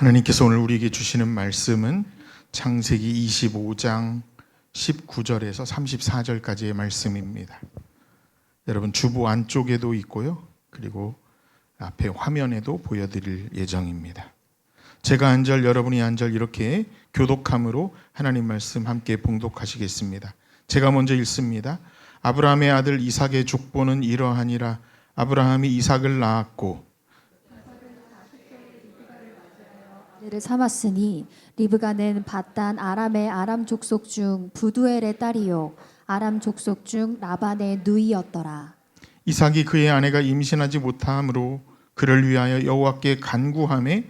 하나님께서 오늘 우리에게 주시는 말씀은 창세기 25장 19절에서 34절까지의 말씀입니다. 여러분 주보 안쪽에도 있고요. 그리고 앞에 화면에도 보여드릴 예정입니다. 제가 한 절, 여러분이 한 절 이렇게 교독함으로 하나님 말씀 함께 봉독하시겠습니다. 제가 먼저 읽습니다. 아브라함의 아들 이삭의 족보는 이러하니라. 아브라함이 이삭을 낳았고 를 삼았으니 리브가는 밧단 아람의 아람 족속 중 부두엘의 딸이요 아람 족속 중 라반의 누이였더라. 이삭이 그의 아내가 임신하지 못함으로 그를 위하여 여호와께 간구하매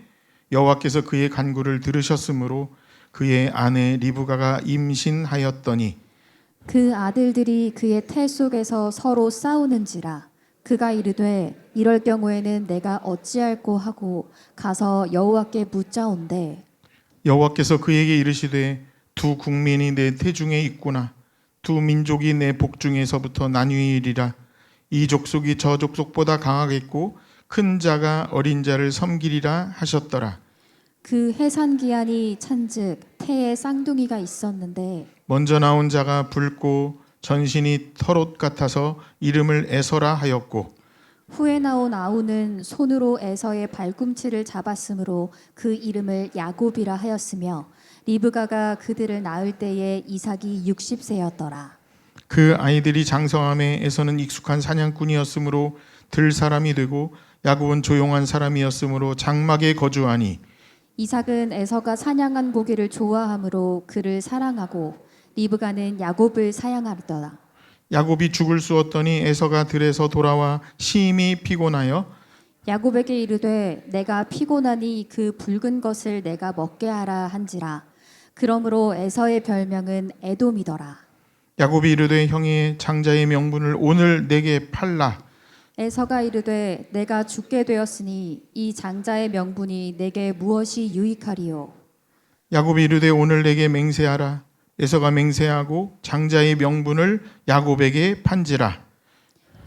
여호와께서 그의 간구를 들으셨으므로 그의 아내 리브가가 임신하였더니 그 아들들이 그의 태 속에서 서로 싸우는지라. 그가 이르되 이럴 경우에는 내가 어찌할꼬 하고 가서 여호와께 묻자온대. 여호와께서 그에게 이르시되 두 국민이 내 태중에 있구나. 두 민족이 내 복중에서부터 나뉘리라. 이 족속이 저 족속보다 강하겠고 큰 자가 어린 자를 섬기리라 하셨더라. 그 해산 기한이 찬즉 태에 쌍둥이가 있었는데 먼저 나온 자가 붉고 전신이 털옷 같아서 이름을 에서라 하였고 후에 나온 아우는 손으로 에서의 발꿈치를 잡았으므로 그 이름을 야곱이라 하였으며 리브가가 그들을 낳을 때에 이삭이 60세였더라. 그 아이들이 장성함에 에서는 익숙한 사냥꾼이었으므로 들 사람이 되고 야곱은 조용한 사람이었으므로 장막에 거주하니 이삭은 에서가 사냥한 고기를 좋아하므로 그를 사랑하고 리브가는 야곱을 사양하더라. 야곱이 죽을 쑤었더니 에서가 들에서 돌아와 심히 피곤하여 야곱에게 이르되 내가 피곤하니 그 붉은 것을 내가 먹게 하라 한지라. 그러므로 에서의 별명은 에돔이더라. 야곱이 이르되 형의 장자의 명분을 오늘 내게 팔라. 에서가 이르되 내가 죽게 되었으니 이 장자의 명분이 내게 무엇이 유익하리요. 야곱이 이르되 오늘 내게 맹세하라. 에서가 맹세하고 장자의 명분을 야곱에게 판지라.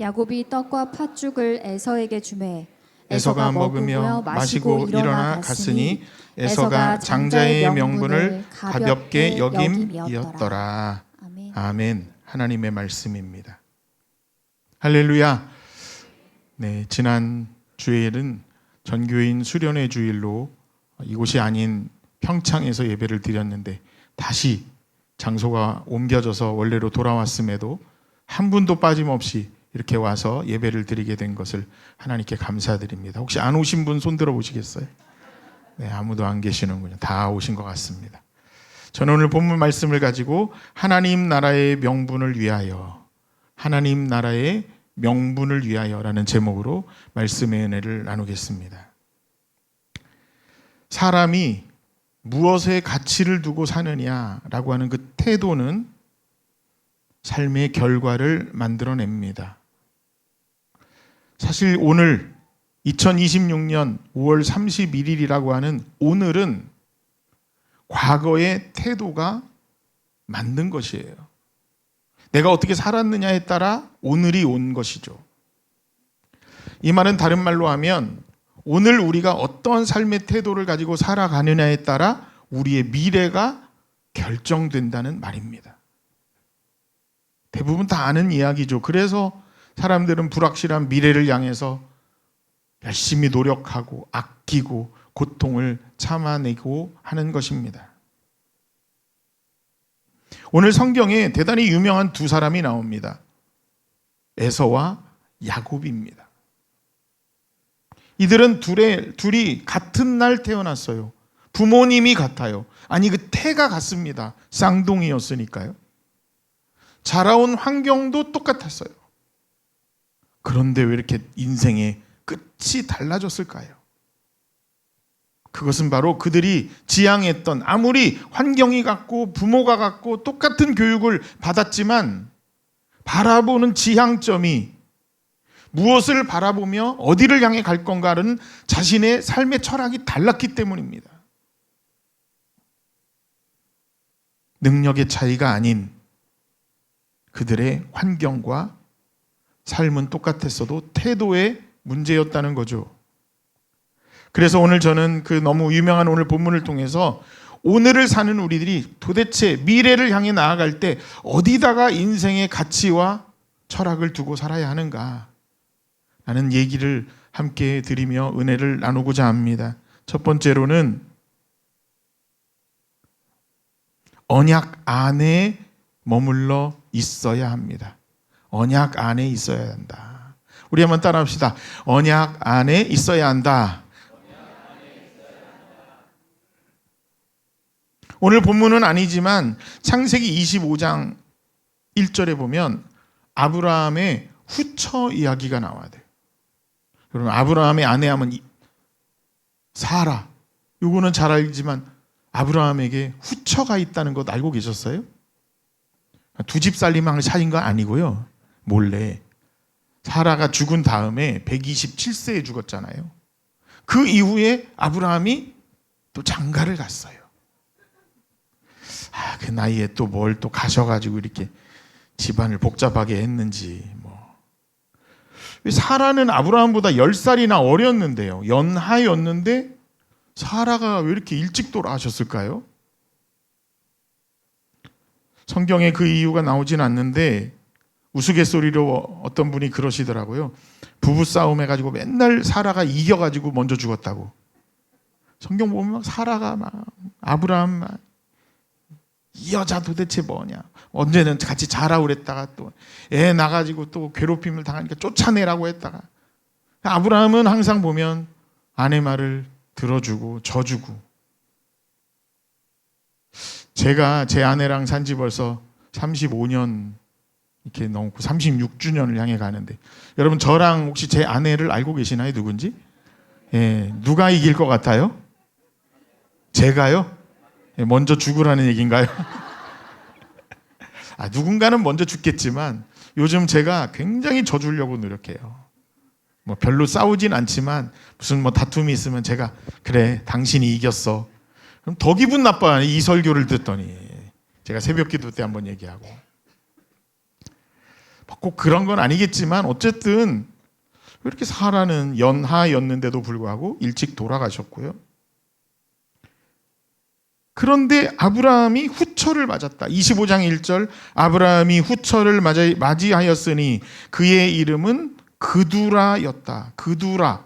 야곱이 떡과 팥죽을 에서에게 주매 에서가 먹으며 마시고 일어나 갔으니 에서가 장자의 명분을 가볍게 여김이었더라. 아멘. 아멘. 하나님의 말씀입니다. 할렐루야. 네, 지난 주일은 전교인 수련회 주일로 이곳이 아닌 평창에서 예배를 드렸는데 다시 장소가 옮겨져서 원래로 돌아왔음에도 한 분도 빠짐없이 이렇게 와서 예배를 드리게 된 것을 하나님께 감사드립니다. 혹시 안 오신 분 손 들어 보시겠어요? 네, 아무도 안 계시는군요. 다 오신 것 같습니다. 저는 오늘 본문 말씀을 가지고 하나님 나라의 명분을 위하여, 하나님 나라의 명분을 위하여라는 제목으로 말씀의 은혜를 나누겠습니다. 사람이 무엇에 가치를 두고 사느냐라고 하는 그 태도는 삶의 결과를 만들어냅니다. 사실 오늘 2026년 5월 31일이라고 하는 오늘은 과거의 태도가 만든 것이에요. 내가 어떻게 살았느냐에 따라 오늘이 온 것이죠. 이 말은 다른 말로 하면 오늘 우리가 어떤 삶의 태도를 가지고 살아가느냐에 따라 우리의 미래가 결정된다는 말입니다. 대부분 다 아는 이야기죠. 그래서 사람들은 불확실한 미래를 향해서 열심히 노력하고 아끼고 고통을 참아내고 하는 것입니다. 오늘 성경에 대단히 유명한 두 사람이 나옵니다. 에서와 야곱입니다. 이들은 둘이 같은 날 태어났어요. 부모님이 같아요. 아니 그 태가 같습니다. 쌍둥이였으니까요. 자라온 환경도 똑같았어요. 그런데 왜 이렇게 인생의 끝이 달라졌을까요? 그것은 바로 그들이 지향했던, 아무리 환경이 같고 부모가 같고 똑같은 교육을 받았지만 바라보는 지향점이, 무엇을 바라보며 어디를 향해 갈 건가는 자신의 삶의 철학이 달랐기 때문입니다. 능력의 차이가 아닌 그들의 환경과 삶은 똑같았어도 태도의 문제였다는 거죠. 그래서 오늘 저는 그 너무 유명한 오늘 본문을 통해서 오늘을 사는 우리들이 도대체 미래를 향해 나아갈 때 어디다가 인생의 가치와 철학을 두고 살아야 하는가 라는 얘기를 함께 드리며 은혜를 나누고자 합니다. 첫 번째로는 언약 안에 머물러 있어야 합니다. 언약 안에 있어야 한다. 우리 한번 따라합시다. 언약 안에 있어야 한다. 오늘 본문은 아니지만 창세기 25장 1절에 보면 아브라함의 후처 이야기가 나와야 돼요. 그러면 아브라함의 아내하면 사라. 요거는 잘 알지만 아브라함에게 후처가 있다는 것 알고 계셨어요? 두 집 살림을 사귄 건 아니고요. 몰래. 사라가 죽은 다음에 127세에 죽었잖아요. 그 이후에 아브라함이 또 장가를 갔어요. 그 나이에 또 뭘 또 가셔가지고 이렇게 집안을 복잡하게 했는지 뭐. 사라는 아브라함보다 10살이나 어렸는데요. 연하였는데 사라가 왜 이렇게 일찍 돌아가셨을까요? 성경에 그 이유가 나오진 않는데 우스갯소리로 어떤 분이 그러시더라고요. 부부싸움 해가지고 맨날 사라가 이겨가지고 먼저 죽었다고. 성경 보면 사라가 막 아브라함 막 이 여자 도대체 뭐냐. 언제는 같이 자라고 그랬다가 또 애 나가지고 또 괴롭힘을 당하니까 쫓아내라고 했다가. 아브라함은 항상 보면 아내 말을 들어주고 져주고. 제가 제 아내랑 산지 벌써 35년 이렇게 넘고 36주년을 향해 가는데 여러분 저랑 혹시 제 아내를 알고 계시나요? 누군지? 예, 누가 이길 것 같아요? 제가요? 먼저 죽으라는 얘기인가요? 누군가는 먼저 죽겠지만 요즘 제가 굉장히 져주려고 노력해요. 뭐 별로 싸우진 않지만 무슨 뭐 다툼이 있으면 제가 그래 당신이 이겼어. 그럼 더 기분 나빠요. 이 설교를 듣더니 제가 새벽기도 때 한번 얘기하고 꼭 그런 건 아니겠지만 어쨌든 왜 이렇게 사라는 연하였는데도 불구하고 일찍 돌아가셨고요. 그런데 아브라함이 후처를 맞았다. 25장 1절 아브라함이 후처를 맞이하였으니 그의 이름은 그두라였다. 그두라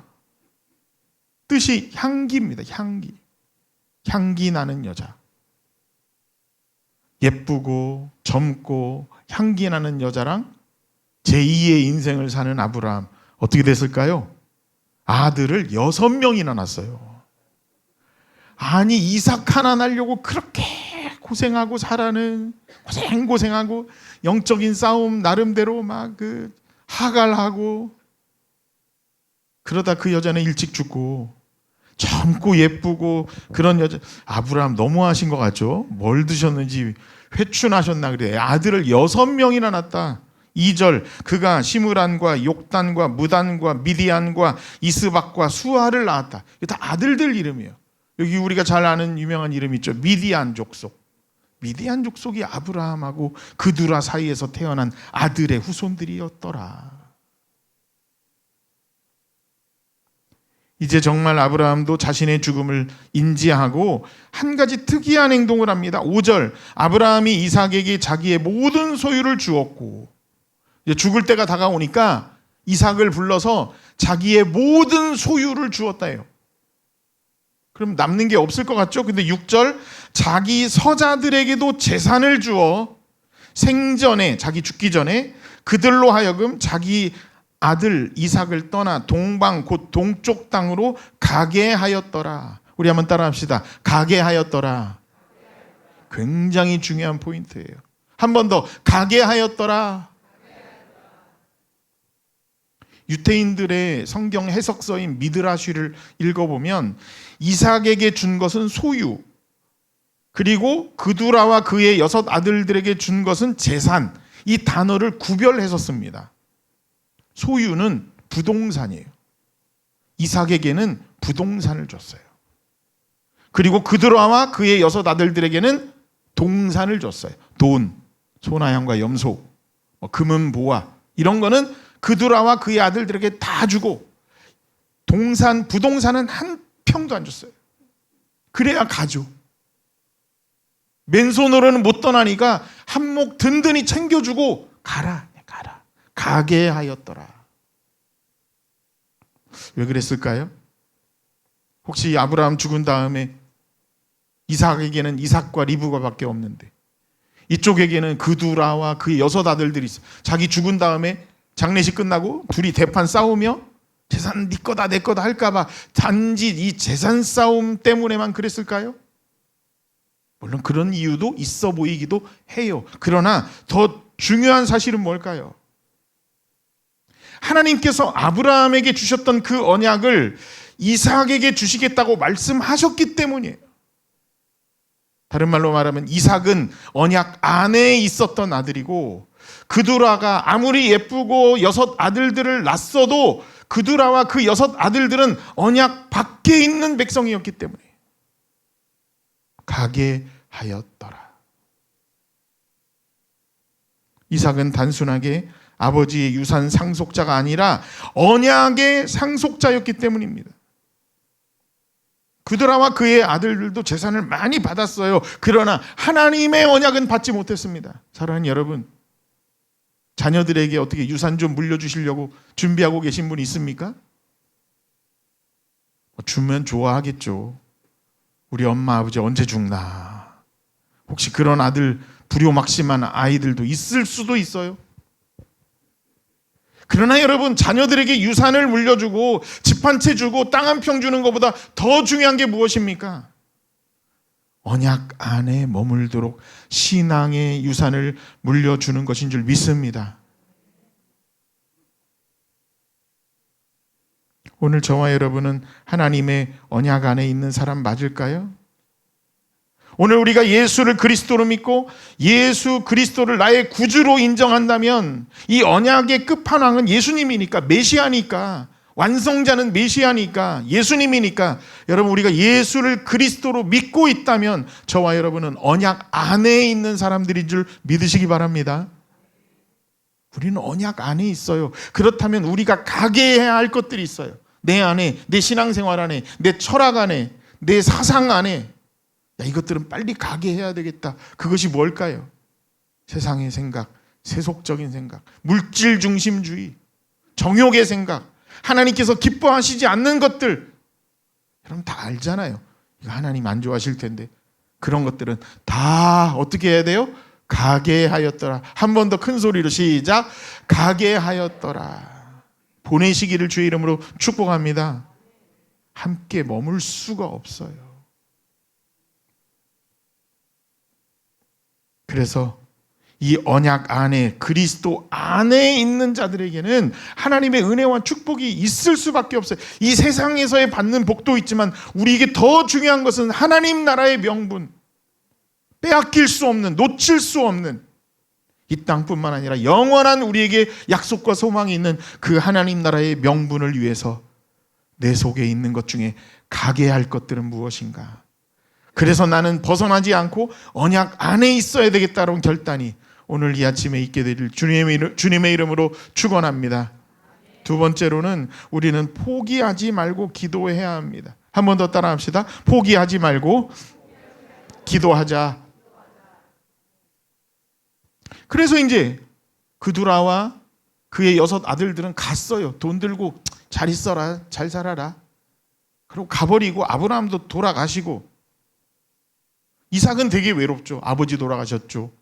뜻이 향기입니다. 향기. 향기 나는 여자. 예쁘고 젊고 향기 나는 여자랑 제2의 인생을 사는 아브라함 어떻게 됐을까요? 아들을 6명이나 낳았어요. 아니 이삭 하나 낳으려고 그렇게 고생하고 살아는 고생하고 영적인 싸움 나름대로 막 그 하갈하고 그러다 그 여자는 일찍 죽고 젊고 예쁘고 그런 여자 아브라함 너무하신 것 같죠? 뭘 드셨는지 회춘하셨나 그래. 아들을 6명이나 낳았다. 2절 그가 시므란과 욕단과 무단과 미디안과 이스박과 수아를 낳았다. 이게 다 아들들 이름이에요. 여기 우리가 잘 아는 유명한 이름 있죠. 미디안 족속. 미디안 족속이 아브라함하고 그두라 사이에서 태어난 아들의 후손들이었더라. 이제 정말 아브라함도 자신의 죽음을 인지하고 한 가지 특이한 행동을 합니다. 5절 아브라함이 이삭에게 자기의 모든 소유를 주었고 이제 죽을 때가 다가오니까 이삭을 불러서 자기의 모든 소유를 주었다요. 그럼 남는 게 없을 것 같죠? 근데 6절 자기 서자들에게도 재산을 주어 생전에 자기 죽기 전에 그들로 하여금 자기 아들 이삭을 떠나 동방 곧 동쪽 땅으로 가게 하였더라. 우리 한번 따라합시다. 가게 하였더라. 굉장히 중요한 포인트예요. 한 번 더 가게 하였더라. 유대인들의 성경 해석서인 미드라시를 읽어보면 이삭에게 준 것은 소유, 그리고 그두라와 그의 6 아들들에게 준 것은 재산, 이 단어를 구별해서 씁니다. 소유는 부동산이에요. 이삭에게는 부동산을 줬어요. 그리고 그두라와 그의 6 아들들에게는 동산을 줬어요. 돈, 소나양과 염소, 금은 보화 이런 거는 그두라와 그의 아들들에게 다 주고 부동산은 한 평도 안 줬어요. 그래야 가죠. 맨손으로는 못 떠나니까 한몫 든든히 챙겨주고 가라. 가게 하였더라. 왜 그랬을까요? 혹시 아브라함 죽은 다음에 이삭에게는 이삭과 리브가밖에 없는데 이쪽에게는 그두라와 그의 6 아들들이 있어. 자기 죽은 다음에 장례식 끝나고 둘이 대판 싸우며 재산 네 거다 내 거다 할까봐 단지 이 재산 싸움 때문에만 그랬을까요? 물론 그런 이유도 있어 보이기도 해요. 그러나 더 중요한 사실은 뭘까요? 하나님께서 아브라함에게 주셨던 그 언약을 이삭에게 주시겠다고 말씀하셨기 때문이에요. 다른 말로 말하면 이삭은 언약 안에 있었던 아들이고 그두라가 아무리 예쁘고 6 아들들을 낳았어도 그두라와 그 6 아들들은 언약 밖에 있는 백성이었기 때문에 가게 하였더라. 이삭은 단순하게 아버지의 유산 상속자가 아니라 언약의 상속자였기 때문입니다. 그드라와 그의 아들들도 재산을 많이 받았어요. 그러나 하나님의 언약은 받지 못했습니다. 사랑하는 여러분, 자녀들에게 어떻게 유산 좀 물려주시려고 준비하고 계신 분이 있습니까? 주면 좋아하겠죠. 우리 엄마 아버지 언제 죽나. 혹시 그런 아들 불효막심한 아이들도 있을 수도 있어요. 그러나 여러분, 자녀들에게 유산을 물려주고 집 한 채 주고 땅 한 평 주는 것보다 더 중요한 게 무엇입니까? 언약 안에 머물도록 신앙의 유산을 물려주는 것인 줄 믿습니다. 오늘 저와 여러분은 하나님의 언약 안에 있는 사람 맞을까요? 오늘 우리가 예수를 그리스도로 믿고 예수 그리스도를 나의 구주로 인정한다면 이 언약의 끝판왕은 예수님이니까, 메시아니까, 완성자는 메시아니까, 예수님이니까 여러분, 우리가 예수를 그리스도로 믿고 있다면 저와 여러분은 언약 안에 있는 사람들인 줄 믿으시기 바랍니다. 우리는 언약 안에 있어요. 그렇다면 우리가 가게 해야 할 것들이 있어요. 내 안에, 내 신앙생활 안에, 내 철학 안에, 내 사상 안에. 이것들은 빨리 가게 해야 되겠다. 그것이 뭘까요? 세상의 생각, 세속적인 생각, 물질 중심주의, 정욕의 생각, 하나님께서 기뻐하시지 않는 것들, 여러분 다 알잖아요. 이거 하나님 안 좋아하실 텐데. 그런 것들은 다 어떻게 해야 돼요? 가게 하였더라. 한 번 더 큰 소리로 시작. 가게 하였더라. 보내시기를 주의 이름으로 축복합니다. 함께 머물 수가 없어요. 그래서 이 언약 안에, 그리스도 안에 있는 자들에게는 하나님의 은혜와 축복이 있을 수밖에 없어요. 이 세상에서의 받는 복도 있지만 우리에게 더 중요한 것은 하나님 나라의 명분, 빼앗길 수 없는, 놓칠 수 없는, 이 땅뿐만 아니라 영원한 우리에게 약속과 소망이 있는 그 하나님 나라의 명분을 위해서 내 속에 있는 것 중에 가게 할 것들은 무엇인가? 그래서 나는 벗어나지 않고 언약 안에 있어야 되겠다는 결단이 오늘 이 아침에 있게 되길 주님의 이름으로 축원합니다. 두 번째로는 우리는 포기하지 말고 기도해야 합니다. 한 번 더 따라합시다. 포기하지 말고 기도하자. 그래서 이제 그두라와 그의 6 아들들은 갔어요. 돈 들고 잘 있어라, 잘 살아라. 그리고 가버리고 아브라함도 돌아가시고, 이삭은 되게 외롭죠. 아버지 돌아가셨죠.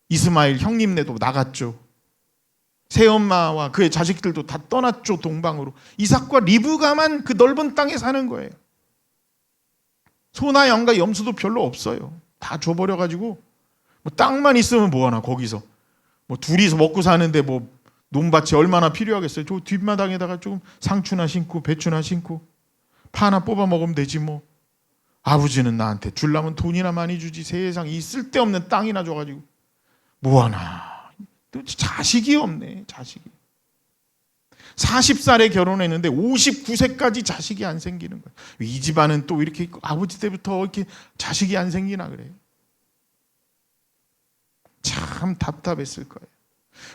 이스마엘 형님네도 나갔죠. 새엄마와 그의 자식들도 다 떠났죠. 동방으로. 이삭과 리브가만 그 넓은 땅에 사는 거예요. 소나 양과 염소도 별로 없어요. 다 줘버려가지고 뭐 땅만 있으면 뭐하나 거기서. 뭐 둘이서 먹고 사는데 뭐 논밭이 얼마나 필요하겠어요. 저 뒷마당에다가 조금 상추나 심고 배추나 심고 파 하나 뽑아 먹으면 되지 뭐. 아버지는 나한테 주려면 돈이나 많이 주지 세상 이 쓸데없는 땅이나 줘가지고 뭐하나. 자식이 없네. 자식이 40살에 결혼했는데 59세까지 자식이 안 생기는 거예요. 이 집안은 또 이렇게 아버지 때부터 이렇게 자식이 안 생기나 그래요. 참 답답했을 거예요.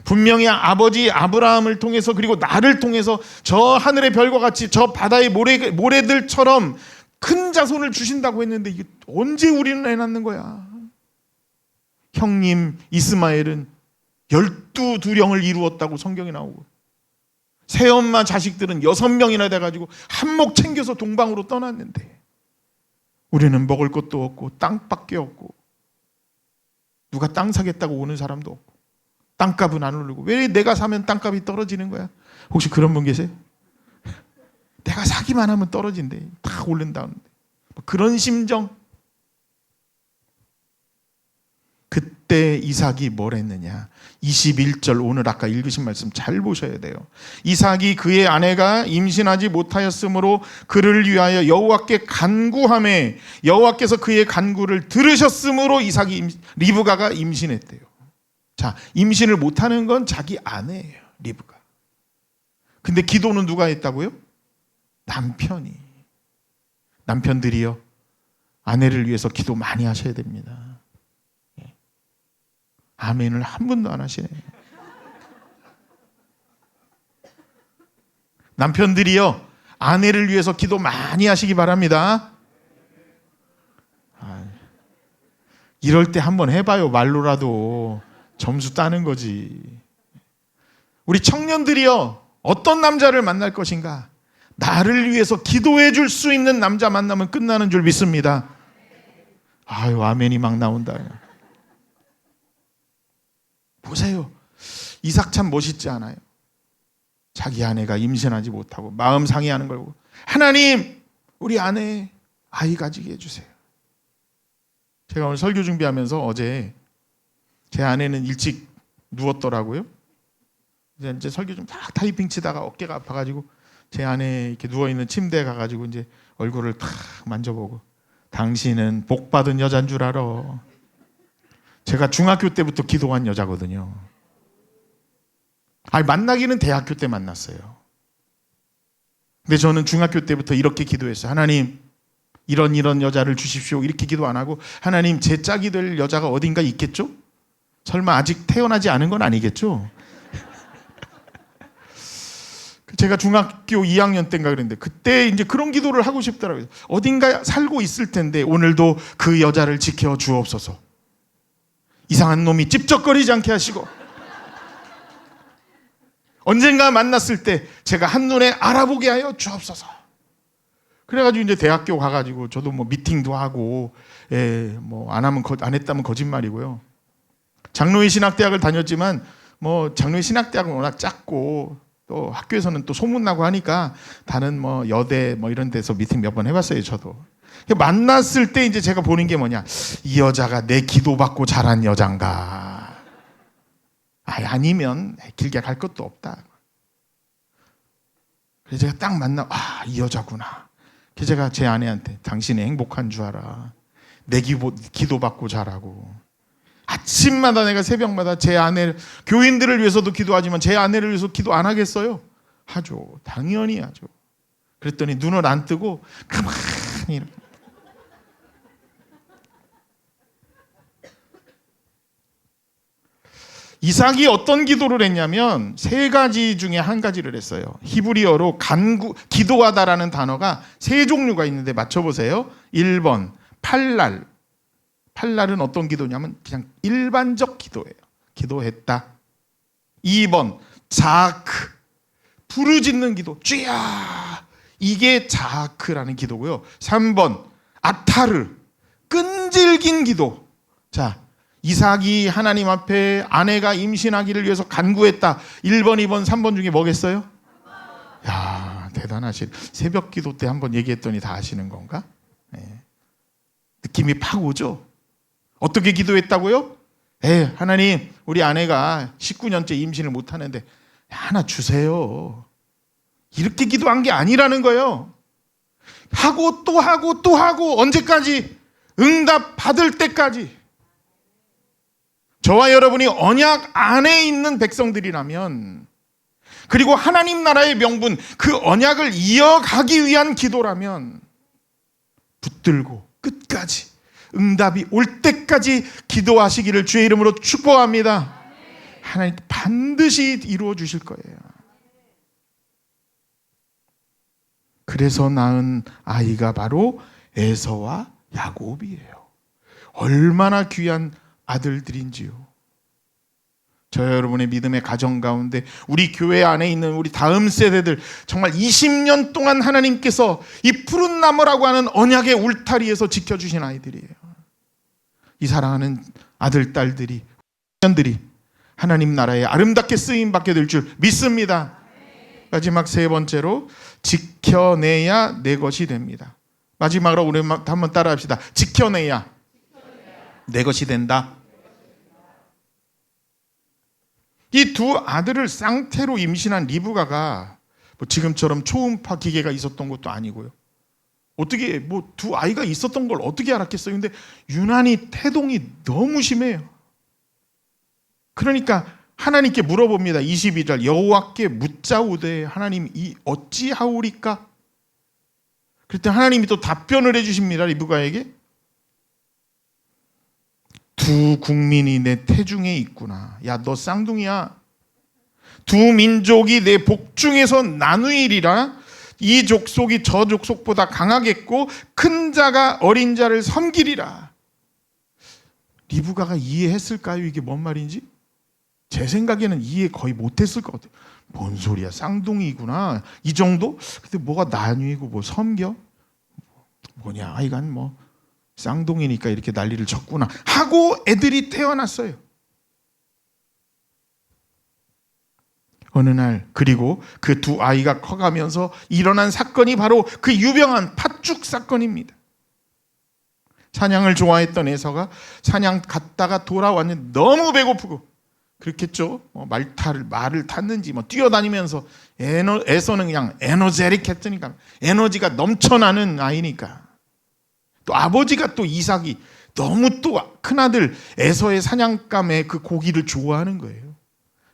분명히 아버지 아브라함을 통해서 그리고 나를 통해서 저 하늘의 별과 같이 저 바다의 모래들처럼 큰 자손을 주신다고 했는데 이게 언제 우리는 해놨는 거야. 형님 이스마엘은 12두령을 이루었다고 성경에 나오고 새엄마 자식들은 6명이나 돼가지고 한몫 챙겨서 동방으로 떠났는데 우리는 먹을 것도 없고 땅밖에 없고 누가 땅 사겠다고 오는 사람도 없고 땅값은 안 오르고 왜 내가 사면 땅값이 떨어지는 거야? 혹시 그런 분 계세요? 내가 사기만 하면 떨어진대. 다 오른다는데. 그런 심정. 그때 이삭이 뭘 했느냐? 21절 오늘 아까 읽으신 말씀 잘 보셔야 돼요. 이삭이 그의 아내가 임신하지 못하였으므로 그를 위하여 여호와께 간구하매 여호와께서 그의 간구를 들으셨으므로 리브가가 임신했대요. 자, 임신을 못하는 건 자기 아내예요, 리브가. 근데 기도는 누가 했다고요? 남편이. 남편들이요, 아내를 위해서 기도 많이 하셔야 됩니다. 아멘을 한 번도 안 하시네. 남편들이요, 아내를 위해서 기도 많이 하시기 바랍니다. 이럴 때 한번 해봐요. 말로라도 점수 따는 거지. 우리 청년들이요, 어떤 남자를 만날 것인가? 나를 위해서 기도해 줄 수 있는 남자 만나면 끝나는 줄 믿습니다. 아유, 아멘이 막 나온다. 보세요. 이삭 참 멋있지 않아요? 자기 아내가 임신하지 못하고 마음 상해하는 걸 보고 하나님, 우리 아내 아이 가지게 해주세요. 제가 오늘 설교 준비하면서 어제 제 아내는 일찍 누웠더라고요. 이제 설교 좀 딱 타이핑 치다가 어깨가 아파가지고 제 아내 이렇게 누워있는 침대에 가가지고 이제 얼굴을 탁 만져보고 당신은 복 받은 여잔 줄 알아. 제가 중학교 때부터 기도한 여자거든요. 아니, 만나기는 대학교 때 만났어요. 근데 저는 중학교 때부터 이렇게 기도했어요. 하나님, 이런 여자를 주십시오. 이렇게 기도 안 하고 하나님, 제 짝이 될 여자가 어딘가 있겠죠? 설마 아직 태어나지 않은 건 아니겠죠? 제가 중학교 2학년 때인가 그랬는데 그때 이제 그런 기도를 하고 싶더라고요. 어딘가 살고 있을 텐데 오늘도 그 여자를 지켜 주옵소서. 이상한 놈이 찝쩍거리지 않게 하시고 언젠가 만났을 때 제가 한눈에 알아보게 하여 주옵소서. 그래가지고 이제 대학교 가가지고 저도 뭐 미팅도 하고, 뭐 안 했다면 거짓말이고요. 장로회 신학대학을 다녔지만 뭐 장로회 신학대학은 워낙 작고 또 학교에서는 또 소문나고 하니까 다른 뭐 여대 뭐 이런 데서 미팅 몇 번 해봤어요, 저도. 만났을 때 이제 제가 보는 게 뭐냐, 이 여자가 내 기도받고 자란 여잔가, 아니면 길게 갈 것도 없다. 그래서 제가 딱 이 여자구나. 그래서 제가 제 아내한테 당신이 행복한 줄 알아. 내 기도받고 자라고. 아침마다 내가 새벽마다 제 아내, 교인들을 위해서도 기도하지만 제 아내를 위해서 기도 안 하겠어요? 하죠. 당연히 하죠. 그랬더니 눈을 안 뜨고 가만히 이렇게. 이삭이 어떤 기도를 했냐면 3가지 중에 한 가지를 했어요. 히브리어로 기도하다라는 단어가 3종류가 있는데 맞춰보세요. 1번 팔랄. 팔랄은 어떤 기도냐면 그냥 일반적 기도예요. 기도했다. 2번 자아크. 부르짖는 기도. 쥐야. 이게 자아크라는 기도고요. 3번 아타르. 끈질긴 기도. 자, 이삭이 하나님 앞에 아내가 임신하기를 위해서 간구했다. 1번, 2번, 3번 중에 뭐겠어요? 야, 대단하시. 새벽 기도 때 한번 얘기했더니 다 아시는 건가? 네. 느낌이 팍 오죠? 어떻게 기도했다고요? 하나님, 우리 아내가 19년째 임신을 못하는데 하나 주세요. 이렇게 기도한 게 아니라는 거예요. 하고 또 하고 또 하고 언제까지? 응답 받을 때까지. 저와 여러분이 언약 안에 있는 백성들이라면, 그리고 하나님 나라의 명분, 그 언약을 이어가기 위한 기도라면 붙들고 끝까지 응답이 올 때까지 기도하시기를 주의 이름으로 축복합니다. 하나님 반드시 이루어 주실 거예요. 그래서 낳은 아이가 바로 에서와 야곱이에요. 얼마나 귀한 아들들인지요. 저와 여러분의 믿음의 가정 가운데 우리 교회 안에 있는 우리 다음 세대들, 정말 20년 동안 하나님께서 이 푸른 나무라고 하는 언약의 울타리에서 지켜주신 아이들이에요. 이 사랑하는 아들, 딸들이, 년들이 하나님 나라에 아름답게 쓰임받게 될 줄 믿습니다. 마지막 세 번째로, 지켜내야 내 것이 됩니다. 마지막으로 우리 한번 따라 합시다. 지켜내야 내 것이 된다. 이 두 아들을 쌍태로 임신한 리브가가 뭐 지금처럼 초음파 기계가 있었던 것도 아니고요. 어떻게 뭐 두 아이가 있었던 걸 어떻게 알았겠어요? 근데 유난히 태동이 너무 심해요. 그러니까 하나님께 물어봅니다. 22절, 여호와께 묻자오되 하나님 이 어찌하오리까? 그랬더니 하나님이 또 답변을 해주십니다. 리브가에게. 두 국민이 내 태중에 있구나. 야, 너 쌍둥이야. 두 민족이 내 복중에서 나누이리라. 이 족속이 저 족속보다 강하겠고 큰 자가 어린 자를 섬기리라. 리브가가 이해했을까요? 이게 뭔 말인지? 제 생각에는 이해 거의 못했을 것 같아요. 뭔 소리야, 쌍둥이구나, 이 정도? 근데 뭐가 나뉘고 뭐 섬겨? 뭐냐, 아이간 뭐 쌍둥이니까 이렇게 난리를 쳤구나 하고 애들이 태어났어요. 어느 날, 그리고 그 두 아이가 커가면서 일어난 사건이 바로 그 유명한 팥죽 사건입니다. 사냥을 좋아했던 에서가 사냥 갔다가 돌아왔는데 너무 배고프고, 그렇겠죠. 말을 탔는지 뛰어다니면서 에서는 그냥 에너제릭 했으니까, 에너지가 넘쳐나는 아이니까. 또 아버지가 또 이삭이 너무 또 큰아들 에서의 사냥감의 그 고기를 좋아하는 거예요.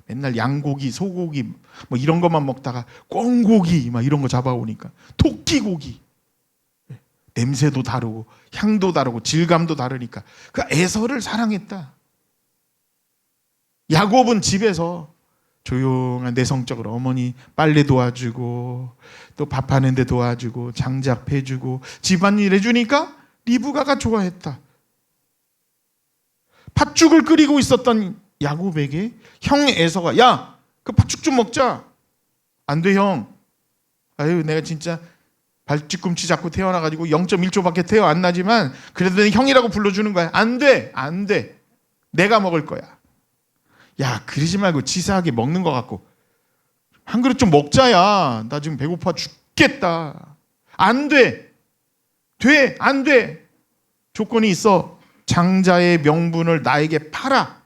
맨날 양고기, 소고기 뭐 이런 것만 먹다가 꿩고기 막 이런 거 잡아오니까, 토끼고기, 냄새도 다르고 향도 다르고 질감도 다르니까 그 에서를 사랑했다. 야곱은 집에서 조용한 내성적으로 어머니 빨래 도와주고 또 밥하는 데 도와주고 장작해주고 집안일 해주니까 리브가가 좋아했다. 팥죽을 끓이고 있었던 야곱에게 형 에서가, 야, 그 팥죽 좀 먹자. 안 돼, 형. 아유, 내가 진짜 발뒤꿈치 잡고 태어나가지고 0.1초밖에 태어 안 나지만 그래도 형이라고 불러주는 거야. 안 돼, 안 돼. 내가 먹을 거야. 야, 그러지 말고 치사하게 먹는 것 같고 한 그릇 좀 먹자야. 나 지금 배고파 죽겠다. 안 돼. 돼, 안 돼. 조건이 있어. 장자의 명분을 나에게 팔아.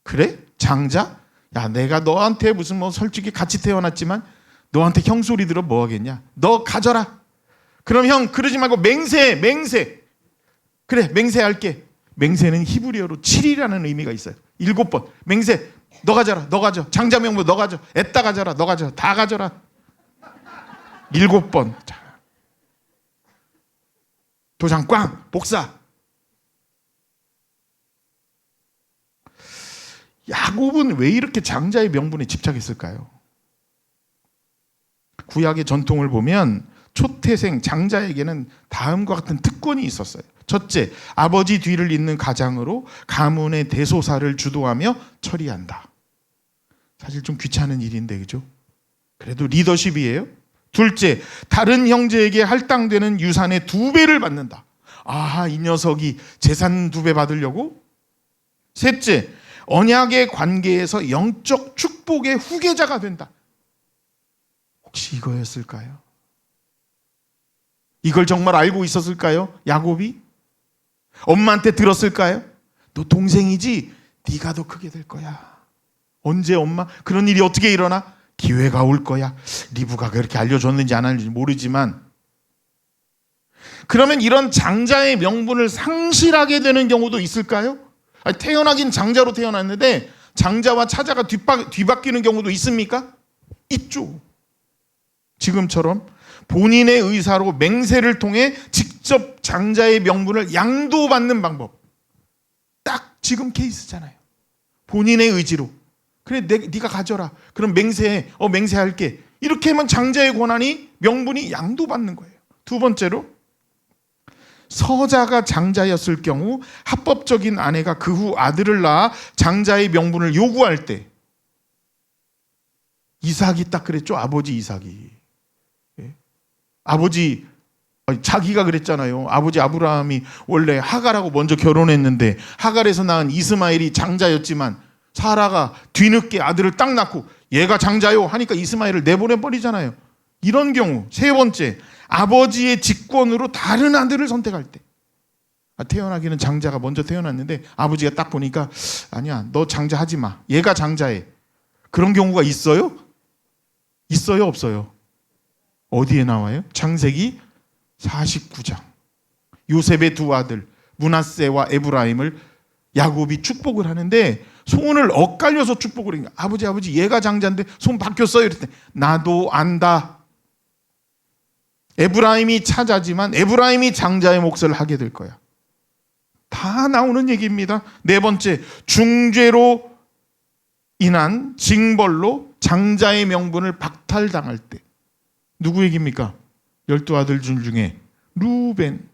그래? 장자? 야, 내가 너한테 무슨 솔직히 같이 태어났지만 너한테 형 소리 들어 뭐 하겠냐? 너 가져라. 그럼 형 그러지 말고 맹세. 그래, 맹세할게. 맹세는 히브리어로 7이라는 의미가 있어요. 7번. 맹세. 너 가져라. 너 가져. 장자 명분 너 가져. 애따 가져라. 너 가져. 다 가져라. 7번. 자. 도장 꽝. 복사. 야곱은 왜 이렇게 장자의 명분에 집착했을까요? 구약의 전통을 보면 초태생 장자에게는 다음과 같은 특권이 있었어요. 첫째, 아버지 뒤를 잇는 가장으로 가문의 대소사를 주도하며 처리한다. 사실 좀 귀찮은 일인데, 그죠? 그래도 리더십이에요. 둘째, 다른 형제에게 할당되는 유산의 2배를 받는다. 아하, 이 녀석이 재산 2배 받으려고? 셋째, 언약의 관계에서 영적 축복의 후계자가 된다. 혹시 이거였을까요? 이걸 정말 알고 있었을까요? 야곱이? 엄마한테 들었을까요? 너 동생이지? 네가 더 크게 될 거야. 언제 엄마? 그런 일이 어떻게 일어나? 기회가 올 거야. 리브가가 그렇게 알려줬는지 안 알려줬는지 모르지만, 그러면 이런 장자의 명분을 상실하게 되는 경우도 있을까요? 아니, 태어나긴 장자로 태어났는데 장자와 차자가 뒤바뀌는 경우도 있습니까? 있죠. 지금처럼 본인의 의사로 맹세를 통해 직접 장자의 명분을 양도받는 방법, 딱 지금 케이스잖아요. 본인의 의지로. 그래, 네가 가져라. 그럼 맹세해. 맹세할게. 이렇게 하면 장자의 권한이, 명분이 양도받는 거예요. 두 번째로, 서자가 장자였을 경우 합법적인 아내가 그 후 아들을 낳아 장자의 명분을 요구할 때, 이삭이 딱 그랬죠. 아버지 이삭이. 예? 자기가 그랬잖아요. 아버지 아브라함이 원래 하갈하고 먼저 결혼했는데 하갈에서 낳은 이스마엘이 장자였지만 사라가 뒤늦게 아들을 딱 낳고 얘가 장자요 하니까 이스마엘을 내보내버리잖아요. 이런 경우. 세 번째, 아버지의 직권으로 다른 아들을 선택할 때. 태어나기는 장자가 먼저 태어났는데 아버지가 딱 보니까 아니야, 너 장자 하지 마. 얘가 장자해. 그런 경우가 있어요? 있어요, 없어요? 어디에 나와요? 창세기 49장. 요셉의 두 아들 므낫세와 에브라임을 야곱이 축복을 하는데 손을 엇갈려서 축복을 하니까 아버지 얘가 장자인데 손 바뀌었어요. 이랬더니 나도 안다. 에브라임이 차자지만 에브라임이 장자의 몫을 하게 될 거야. 다 나오는 얘기입니다. 네 번째, 중죄로 인한 징벌로 장자의 명분을 박탈당할 때. 누구 얘기입니까? 12아들 중에 루벤.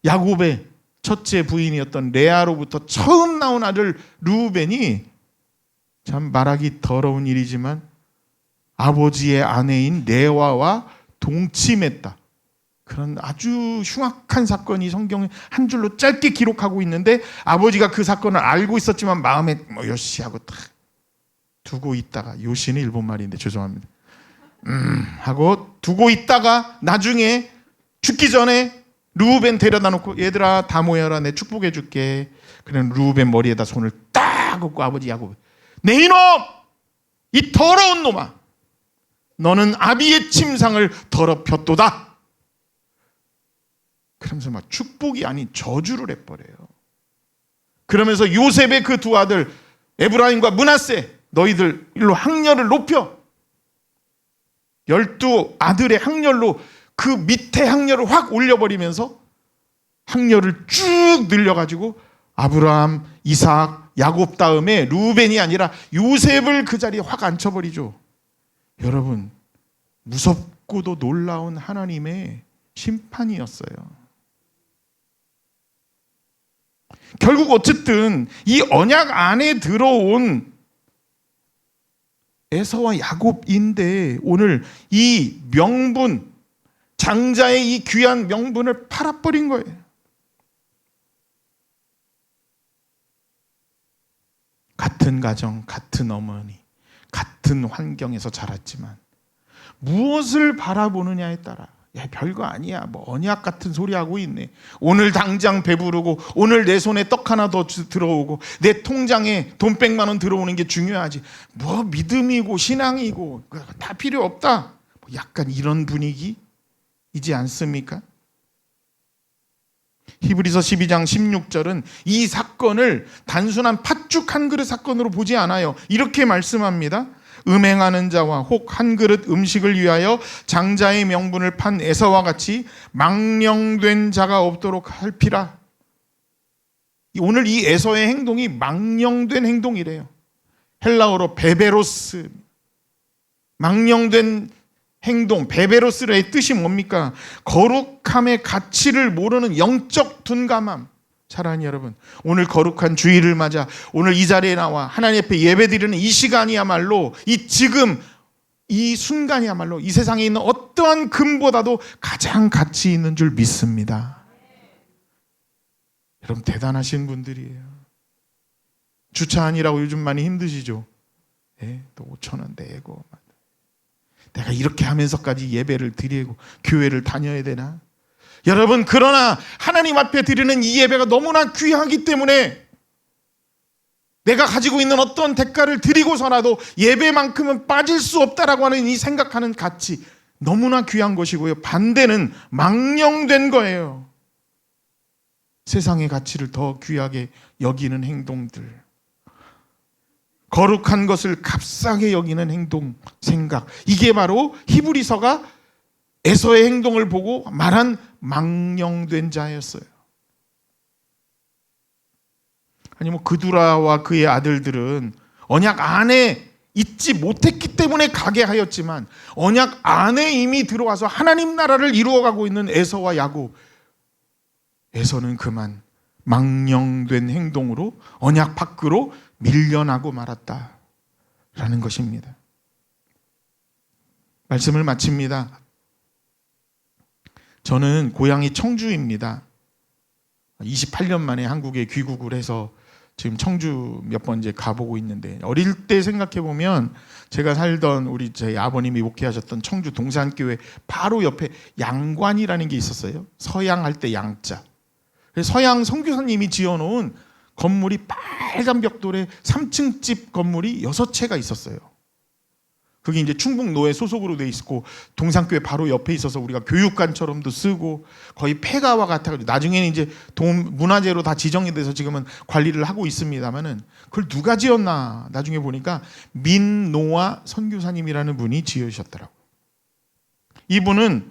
야곱의 첫째 부인이었던 레아로부터 처음 나온 아들 루벤이, 참 말하기 더러운 일이지만 아버지의 아내인 레아와 동침했다. 그런 아주 흉악한 사건이 성경에 한 줄로 짧게 기록하고 있는데 아버지가 그 사건을 알고 있었지만 마음에 요시하고 딱 두고 있다가, 요시는 일본 말인데 죄송합니다. 하고 두고 있다가 나중에 죽기 전에 루벤 데려다 놓고 얘들아 다 모여라, 내 축복해 줄게. 그래 루벤 머리에다 손을 딱 얹고 아버지 야곱, 내 이놈, 이 더러운 놈아, 너는 아비의 침상을 더럽혔도다. 그러면서 막 축복이 아닌 저주를 해버려요. 그러면서 요셉의 그 두 아들 에브라임과 므낫세, 너희들 일로 학렬을 높여. 12아들의 학렬로 그 밑에 학렬을 확 올려버리면서 학렬을 쭉 늘려가지고 아브라함, 이삭, 야곱 다음에 루벤이 아니라 요셉을 그 자리에 확 앉혀버리죠. 여러분, 무섭고도 놀라운 하나님의 심판이었어요. 결국 어쨌든 이 언약 안에 들어온 에서와 야곱인데 오늘 이 명분, 장자의 이 귀한 명분을 팔아버린 거예요. 같은 가정, 같은 어머니, 같은 환경에서 자랐지만 무엇을 바라보느냐에 따라, 야 별거 아니야, 뭐 언약 같은 소리 하고 있네, 오늘 당장 배부르고 오늘 내 손에 떡 하나 더 들어오고 내 통장에 돈 100만 원 들어오는 게 중요하지, 뭐 믿음이고 신앙이고 다 필요 없다, 약간 이런 분위기이지 않습니까? 히브리서 12장 16절은 이 사건을 단순한 팥죽 한 그릇 사건으로 보지 않아요. 이렇게 말씀합니다. 음행하는 자와 혹 한 그릇 음식을 위하여 장자의 명분을 판 에서와 같이 망령된 자가 없도록 할피라. 오늘 이 에서의 행동이 망령된 행동이래요. 헬라어로 베베로스. 망령된 행동, 베베로스의 뜻이 뭡니까? 거룩함의 가치를 모르는 영적 둔감함. 사랑하는 여러분, 오늘 거룩한 주일을 맞아 오늘 이 자리에 나와 하나님 앞에 예배드리는 이 시간이야말로, 이 지금 이 순간이야말로 이 세상에 있는 어떠한 금보다도 가장 가치 있는 줄 믿습니다. 여러분 대단하신 분들이에요. 주차하느라고 요즘 많이 힘드시죠? 네, 또 5,000원 내고 내가 이렇게 하면서까지 예배를 드리고 교회를 다녀야 되나? 여러분, 그러나 하나님 앞에 드리는 이 예배가 너무나 귀하기 때문에 내가 가지고 있는 어떤 대가를 드리고서라도 예배만큼은 빠질 수 없다라고 하는 이 생각하는 가치, 너무나 귀한 것이고요. 반대는 망령된 거예요. 세상의 가치를 더 귀하게 여기는 행동들, 거룩한 것을 값싸게 여기는 행동, 생각, 이게 바로 히브리서가 에서의 행동을 보고 말한 망령된 자였어요. 아니 뭐 그두라와 그의 아들들은 언약 안에 있지 못했기 때문에 가게 하였지만 언약 안에 이미 들어와서 하나님 나라를 이루어가고 있는 에서와 야곱, 에서는 그만 망령된 행동으로 언약 밖으로 밀려나고 말았다라는 것입니다. 말씀을 마칩니다. 저는 고향이 청주입니다. 28년 만에 한국에 귀국을 해서 지금 청주 몇 번 이제 가보고 있는데, 어릴 때 생각해 보면 제가 살던 우리 제 아버님이 목회하셨던 청주 동산교회 바로 옆에 양관이라는 게 있었어요. 서양할 때 양자. 서양 선교사님이 지어놓은 건물이 빨간 벽돌에 3층 집 건물이 6채가 있었어요. 그게 이제 충북노회 소속으로 돼 있고 동산교회 바로 옆에 있어서 우리가 교육관처럼도 쓰고 거의 폐가와 같아가지고 나중에는 이제 문화재로 다 지정이 돼서 지금은 관리를 하고 있습니다만은, 그걸 누가 지었나 나중에 보니까 민노아 선교사님이라는 분이 지으셨더라고요. 이분은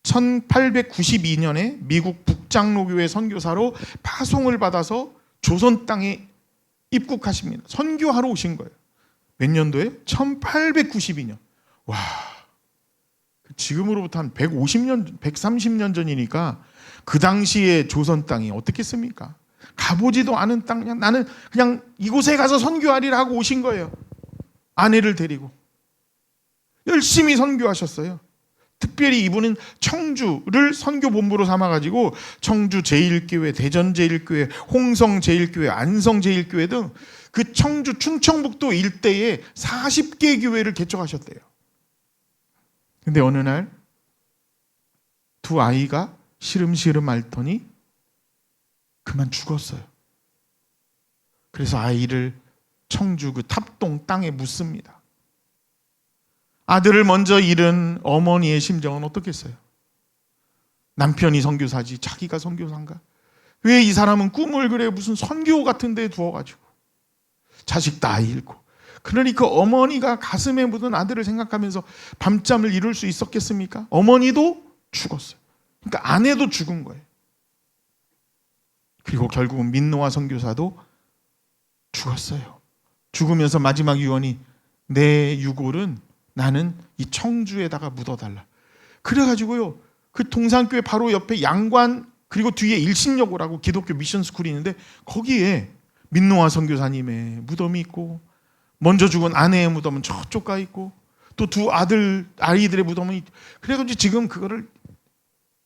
1892년에 미국 북장로교회 선교사로 파송을 받아서 조선 땅에 입국하십니다. 선교하러 오신 거예요. 몇 년도에? 1892년. 와, 지금으로부터 한 150년, 130년 전이니까 그 당시에 조선 땅이 어떻겠습니까? 가보지도 않은 땅, 그냥 나는 그냥 이곳에 가서 선교하리라 하고 오신 거예요. 아내를 데리고. 열심히 선교하셨어요. 특별히 이분은 청주를 선교본부로 삼아가지고 청주 제1교회, 대전 제1교회, 홍성 제1교회, 안성 제1교회 등 그 청주 충청북도 일대에 40개 교회를 개척하셨대요. 근데 어느 날 두 아이가 시름시름 앓더니 그만 죽었어요. 그래서 아이를 청주 그 탑동 땅에 묻습니다. 아들을 먼저 잃은 어머니의 심정은 어떻겠어요? 남편이 선교사지 자기가 선교사인가? 왜 이 사람은 꿈을 그래 무슨 선교 같은 데 두어가지고 자식 다 잃고. 그러니 그 어머니가 가슴에 묻은 아들을 생각하면서 밤잠을 이룰 수 있었겠습니까? 어머니도 죽었어요. 그러니까 아내도 죽은 거예요. 그리고 결국은 민노아 선교사도 죽었어요. 죽으면서 마지막 유언이 내 유골은 나는 이 청주에다가 묻어달라. 그래가지고요, 그 동산교회 바로 옆에 양관, 그리고 뒤에 일신여고라고 기독교 미션 스쿨이 있는데 거기에 민노아 선교사님의 무덤이 있고, 먼저 죽은 아내의 무덤은 저쪽 가 있고, 또 두 아이들의 무덤은 그래가지고 지금 그거를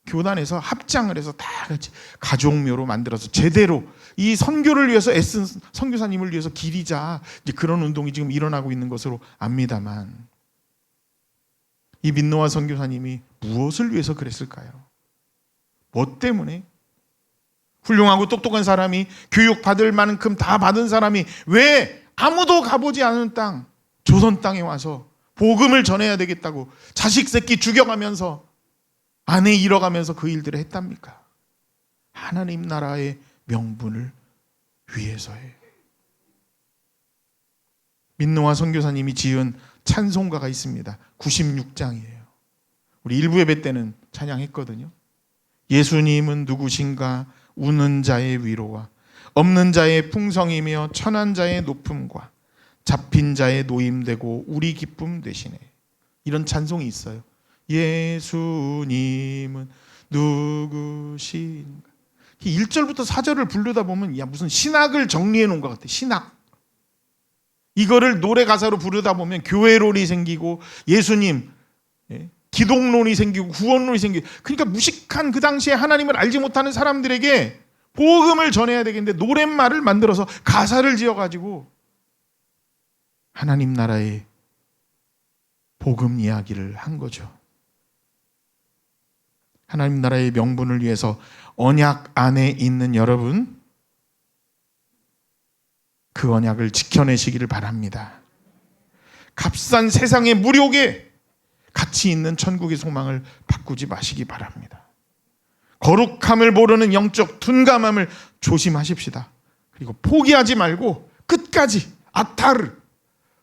교단에서 합장을 해서 다 같이 가족묘로 만들어서 제대로 이 선교를 위해서 애쓴 선교사님을 위해서 기리자, 이제 그런 운동이 지금 일어나고 있는 것으로 압니다만, 이 민노아 선교사님이 무엇을 위해서 그랬을까요? 뭐 때문에? 훌륭하고 똑똑한 사람이, 교육받을 만큼 다 받은 사람이 왜 아무도 가보지 않은 땅, 조선 땅에 와서 복음을 전해야 되겠다고 자식 새끼 죽여가면서 아내 잃어가면서 그 일들을 했답니까? 하나님 나라의 명분을 위해서예요. 민노아 선교사님이 지은 찬송가가 있습니다. 96장이에요. 우리 일부 예배 때는 찬양했거든요. 예수님은 누구신가? 우는 자의 위로와 없는 자의 풍성이며 천한 자의 높음과 잡힌 자의 노임되고 우리 기쁨 되시네. 이런 찬송이 있어요. 예수님은 누구신가? 1절부터 4절을 부르다 보면 야 무슨 신학을 정리해 놓은 것 같아. 신학. 이거를 노래 가사로 부르다 보면 교회론이 생기고 예수님, 기독론이 생기고 구원론이 생기고, 그러니까 무식한 그 당시에 하나님을 알지 못하는 사람들에게 복음을 전해야 되겠는데 노랫말을 만들어서 가사를 지어가지고 하나님 나라의 복음 이야기를 한 거죠. 하나님 나라의 명분을 위해서 언약 안에 있는 여러분, 그 언약을 지켜내시기를 바랍니다. 값싼 세상의 무료에 가치 있는 천국의 소망을 바꾸지 마시기 바랍니다. 거룩함을 모르는 영적 둔감함을 조심하십시다. 그리고 포기하지 말고 끝까지 아타르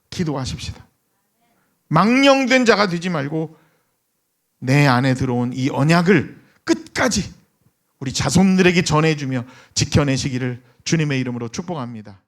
기도하십시다. 망령된 자가 되지 말고 내 안에 들어온 이 언약을 끝까지 우리 자손들에게 전해주며 지켜내시기를 주님의 이름으로 축복합니다.